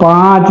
5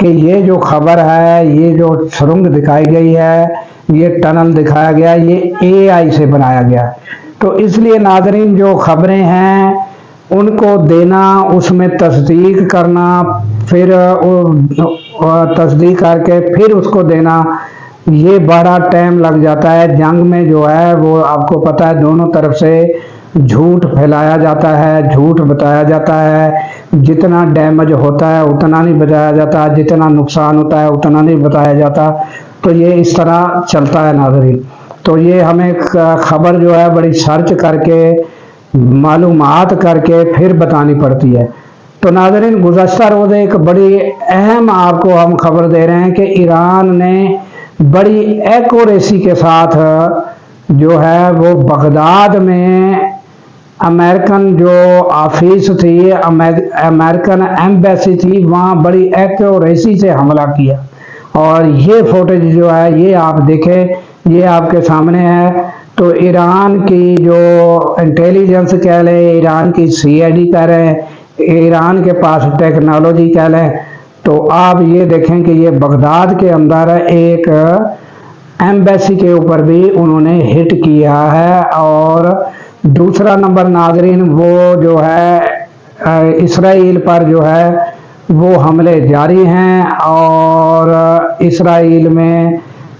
کہ یہ جو خبر ہے، یہ جو سرنگ دکھائی گئی ہے، یہ ٹنل دکھایا گیا، یہ اے آئی سے بنایا گیا۔ تو اس لیے ناظرین جو خبریں ہیں ان کو دینا، اس میں تصدیق کرنا، پھر تصدیق کر کے پھر اس کو دینا، یہ بڑا ٹائم لگ جاتا ہے۔ جنگ میں جو ہے وہ آپ کو پتہ ہے دونوں طرف سے جھوٹ پھیلایا جاتا ہے، جھوٹ بتایا جاتا ہے، جتنا ڈیمیج ہوتا ہے اتنا نہیں بتایا جاتا، جتنا نقصان ہوتا ہے اتنا نہیں بتایا جاتا۔ تو یہ اس طرح چلتا ہے ناظرین۔ تو یہ ہمیں خبر جو ہے بڑی سرچ کر کے، معلومات کر کے پھر بتانی پڑتی ہے۔ تو ناظرین گزشتہ روز ایک بڑی اہم آپ کو ہم خبر دے رہے ہیں کہ ایران نے بڑی ایکوریسی کے ساتھ جو ہے وہ بغداد میں امریکن جو آفیس تھی، امریکن ایمبیسی تھی، وہاں بڑی ایکوریسی سے حملہ کیا۔ اور یہ فوٹیج جو ہے یہ آپ دیکھیں، یہ آپ کے سامنے ہے۔ تو ایران کی جو انٹیلیجنس کہہ لیں، ایران کی سی آئی ڈی کہہ رہے ہیں، ایران کے پاس ٹیکنالوجی کہہ لیں، تو آپ یہ دیکھیں کہ یہ بغداد کے اندر ایک ایمبیسی کے اوپر بھی انہوں نے ہٹ کیا ہے۔ اور دوسرا نمبر ناظرین وہ جو ہے اسرائیل پر جو ہے وہ حملے جاری ہیں، اور اسرائیل میں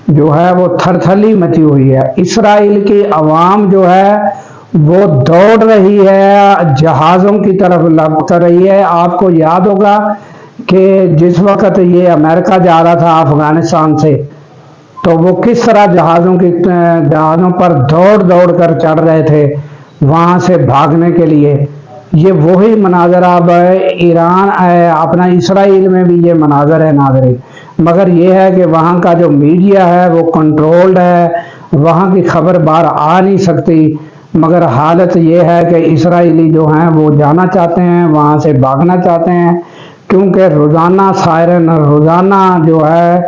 جو ہے وہ تھرتھلی مچی ہوئی ہے۔ اسرائیل کی عوام جو ہے وہ دوڑ رہی ہے، جہازوں کی طرف لپک رہی ہے۔ آپ کو یاد ہوگا کہ جس وقت یہ امریکہ جا رہا تھا افغانستان سے، تو وہ کس طرح جہازوں پر دوڑ دوڑ کر چڑھ رہے تھے وہاں سے بھاگنے کے لیے۔ یہ وہی مناظر اب ایران اپنا اسرائیل میں بھی یہ مناظر ہے ناظرین، مگر یہ ہے کہ وہاں کا جو میڈیا ہے وہ کنٹرولڈ ہے، وہاں کی خبر باہر آ نہیں سکتی۔ مگر حالت یہ ہے کہ اسرائیلی جو ہیں وہ جانا چاہتے ہیں، وہاں سے بھاگنا چاہتے ہیں، کیونکہ روزانہ سائرن، روزانہ جو ہے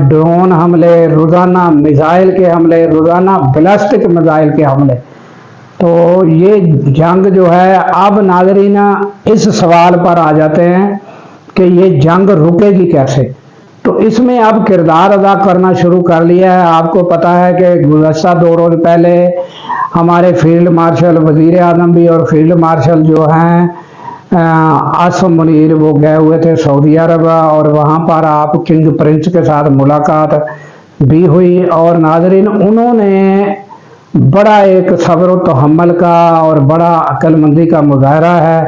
ڈرون حملے، روزانہ میزائل کے حملے، روزانہ بلاسٹک میزائل کے حملے۔ تو یہ جنگ جو ہے اب ناظرین اس سوال پر آ جاتے ہیں کہ یہ جنگ رکے گی کیسے۔ تو اس میں اب کردار ادا کرنا شروع کر لیا ہے۔ آپ کو پتا ہے کہ گزشتہ 2 روز پہلے ہمارے فیلڈ مارشل، وزیر اعظم بھی اور فیلڈ مارشل جو ہیں عاصم منیر، وہ گئے ہوئے تھے سعودی عرب، اور وہاں پر آپ کنگ پرنس کے ساتھ ملاقات بھی ہوئی۔ اور ناظرین انہوں نے بڑا ایک صبر و تحمل کا اور بڑا عقل مندی کا مظاہرہ ہے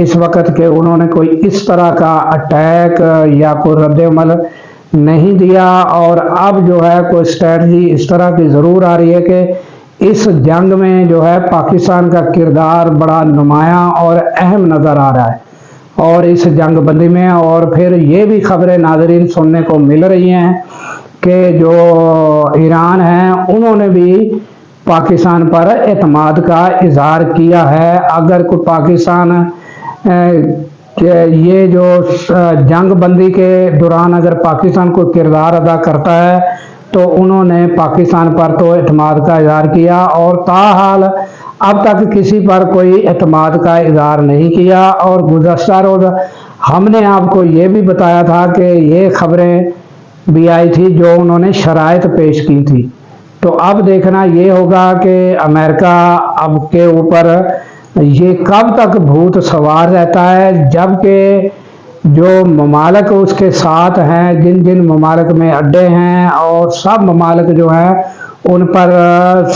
اس وقت کہ انہوں نے کوئی اس طرح کا اٹیک یا کوئی رد عمل نہیں دیا۔ اور اب جو ہے کوئی اسٹریٹجی اس طرح کی ضرور آ رہی ہے کہ اس جنگ میں جو ہے پاکستان کا کردار بڑا نمایاں اور اہم نظر آ رہا ہے اور اس جنگ بندی میں۔ اور پھر یہ بھی خبریں ناظرین سننے کو مل رہی ہیں کہ جو ایران ہیں انہوں نے بھی پاکستان پر اعتماد کا اظہار کیا ہے۔ اگر کوئی پاکستان یہ جو جنگ بندی کے دوران اگر پاکستان کو کردار ادا کرتا ہے تو انہوں نے پاکستان پر تو اعتماد کا اظہار کیا، اور تاحال اب تک کسی پر کوئی اعتماد کا اظہار نہیں کیا۔ اور گزشتہ روز ہم نے آپ کو یہ بھی بتایا تھا کہ یہ خبریں بھی آئی تھی جو انہوں نے شرائط پیش کی تھی۔ تو اب دیکھنا یہ ہوگا کہ امریکہ اب کے اوپر یہ کب تک بھوت سوار رہتا ہے، جبکہ جو ممالک اس کے ساتھ ہیں، جن جن ممالک میں اڈے ہیں، اور سب ممالک جو ہیں ان پر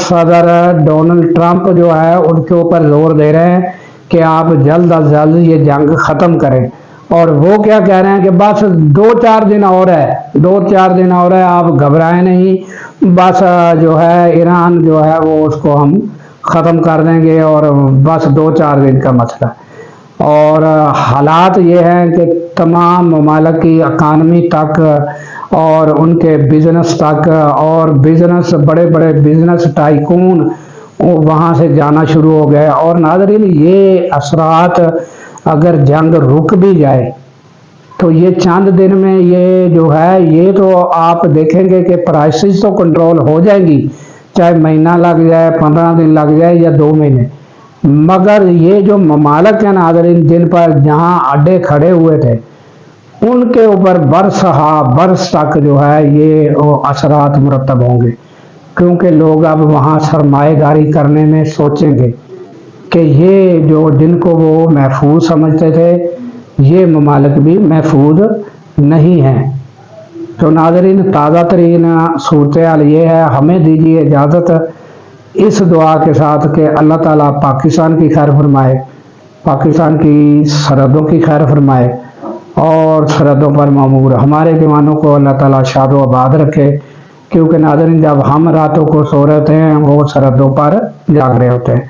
صدر ڈونلڈ ٹرمپ جو ہے ان کے اوپر زور دے رہے ہیں کہ آپ جلد از جلد یہ جنگ ختم کریں۔ اور وہ کیا کہہ رہے ہیں کہ بس 2-4 دن اور ہے، 2-4 دن اور ہے، آپ گھبرائیں نہیں، بس جو ہے ایران جو ہے وہ اس کو ہم ختم کر دیں گے، اور بس 2-4 دن کا مسئلہ۔ اور حالات یہ ہیں کہ تمام ممالک کی اکانومی تک اور ان کے بزنس تک، اور بزنس بڑے بڑے بزنس ٹائکون وہاں سے جانا شروع ہو گئے۔ اور ناظرین یہ اثرات اگر جنگ رک بھی جائے تو یہ چند دن میں یہ جو ہے یہ تو آپ دیکھیں گے کہ پرائسز تو کنٹرول ہو جائیں گی، چاہے مہینہ لگ جائے، 15 دن لگ جائے یا 2 مہینے، مگر یہ جو ممالک ہیں ناظرین جن پر جہاں اڈے کھڑے ہوئے تھے ان کے اوپر برس تک جو ہے یہ اثرات مرتب ہوں گے، کیونکہ لوگ اب وہاں سرمایہ داری کرنے میں سوچیں گے کہ یہ جو جن کو وہ محفوظ سمجھتے تھے یہ ممالک بھی محفوظ نہیں ہیں۔ تو ناظرین، تازہ ترین صورتحال یہ ہے۔ ہمیں دیجیے اجازت اس دعا کے ساتھ کہ اللہ تعالیٰ پاکستان کی خیر فرمائے، پاکستان کی سرحدوں کی خیر فرمائے اور سرحدوں پر معمور ہمارے جوانوں کو اللہ تعالیٰ شاد و آباد رکھے، کیونکہ ناظرین جب ہم راتوں کو سو رہے ہوتے ہیں وہ سرحدوں پر جاگ رہے ہوتے ہیں۔